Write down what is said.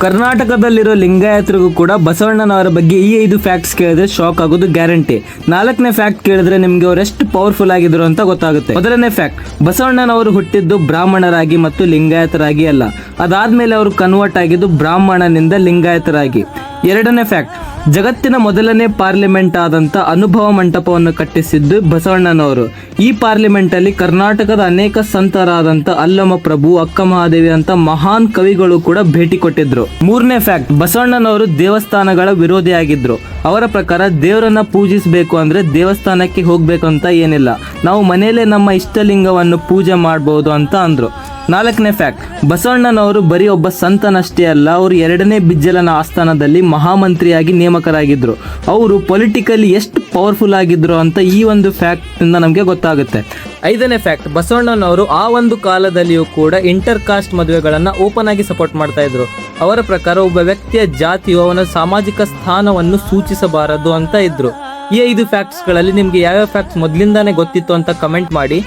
ಕರ್ನಾಟಕದಲ್ಲಿರೋ ಲಿಂಗಾಯತರಿಗೂ ಕೂಡ ಬಸವಣ್ಣನವರ ಬಗ್ಗೆ ಈ 5 ಫ್ಯಾಕ್ಟ್ಸ್ ಕೇಳಿದ್ರೆ ಶಾಕ್ ಆಗೋದು ಗ್ಯಾರಂಟಿ. 4ನೇ ಫ್ಯಾಕ್ಟ್ ಕೇಳಿದ್ರೆ ನಿಮ್ಗೆ ಅವ್ರು ಎಷ್ಟು ಪವರ್ಫುಲ್ ಆಗಿದ್ರು ಅಂತ ಗೊತ್ತಾಗುತ್ತೆ. ಮೊದಲನೇ ಫ್ಯಾಕ್ಟ್, ಬಸವಣ್ಣನವರು ಹುಟ್ಟಿದ್ದು ಬ್ರಾಹ್ಮಣರಾಗಿ ಮತ್ತು ಲಿಂಗಾಯತರಾಗಿ ಅಲ್ಲ. ಅದಾದ್ಮೇಲೆ ಅವರು ಕನ್ವರ್ಟ್ ಆಗಿದ್ದು ಬ್ರಾಹ್ಮಣನಿಂದ ಲಿಂಗಾಯತರಾಗಿ. 2ನೇ ಫ್ಯಾಕ್ಟ್, ಜಗತ್ತಿನ ಮೊದಲನೇ ಪಾರ್ಲಿಮೆಂಟ್ ಆದಂತ ಅನುಭವ ಮಂಟಪವನ್ನು ಕಟ್ಟಿಸಿದ್ದು ಬಸವಣ್ಣನವರು. ಈ ಪಾರ್ಲಿಮೆಂಟ್ ಅಲ್ಲಿ ಕರ್ನಾಟಕದ ಅನೇಕ ಸಂತರಾದಂತ ಅಲ್ಲಮ ಪ್ರಭು, ಅಕ್ಕ ಮಹಾದೇವಿ ಅಂತ ಮಹಾನ್ ಕವಿಗಳು ಕೂಡ ಭೇಟಿ ಕೊಟ್ಟಿದ್ರು. 3ನೇ ಫ್ಯಾಕ್ಟ್, ಬಸವಣ್ಣನವರು ದೇವಸ್ಥಾನಗಳ ವಿರೋಧಿಯಾಗಿದ್ರು. ಅವರ ಪ್ರಕಾರ ದೇವರನ್ನ ಪೂಜಿಸಬೇಕು ಅಂದ್ರೆ ದೇವಸ್ಥಾನಕ್ಕೆ ಹೋಗ್ಬೇಕು ಅಂತ ಏನಿಲ್ಲ, ನಾವು ಮನೆಯಲ್ಲೇ ನಮ್ಮ ಇಷ್ಟಲಿಂಗವನ್ನು ಪೂಜೆ ಮಾಡಬಹುದು ಅಂತ ಅಂದ್ರು. 4ನೇ ಫ್ಯಾಕ್ಟ್, ಬಸವಣ್ಣನವರು ಬರೀ ಒಬ್ಬ ಸಂತನಷ್ಟೇ ಅಲ್ಲ, ಅವರು 2ನೇ ಬಿಜ್ಜಲನ ಆಸ್ಥಾನದಲ್ಲಿ ಮಹಾಮಂತ್ರಿಯಾಗಿ ನೇಮಕರಾಗಿದ್ರು. ಅವರು ಪೊಲಿಟಿಕಲಿ ಎಷ್ಟು ಪವರ್ಫುಲ್ ಆಗಿದ್ರು ಅಂತ ಈ ಒಂದು ಫ್ಯಾಕ್ಟ್ ಇಂದ ನಮಗೆ ಗೊತ್ತಾಗುತ್ತೆ. 5ನೇ ಫ್ಯಾಕ್ಟ್, ಬಸವಣ್ಣನವರು ಆ ಒಂದು ಕಾಲದಲ್ಲಿಯೂ ಕೂಡ ಇಂಟರ್ ಕಾಸ್ಟ್ ಮದುವೆಗಳನ್ನ ಓಪನ್ ಆಗಿ ಸಪೋರ್ಟ್ ಮಾಡ್ತಾ ಇದ್ರು. ಅವರ ಪ್ರಕಾರ ಒಬ್ಬ ವ್ಯಕ್ತಿಯ ಜಾತಿಯು ಅವನ ಸಾಮಾಜಿಕ ಸ್ಥಾನವನ್ನು ಸೂಚಿಸಬಾರದು ಅಂತ ಇದ್ರು. ಈ 5 ಫ್ಯಾಕ್ಟ್ಸ್ ಗಳಲ್ಲಿ ನಿಮ್ಗೆ ಯಾವ್ಯಾವ ಫ್ಯಾಕ್ಟ್ಸ್ ಮೊದಲಿಂದಾನೇ ಗೊತ್ತಿತ್ತು ಅಂತ ಕಮೆಂಟ್ ಮಾಡಿ.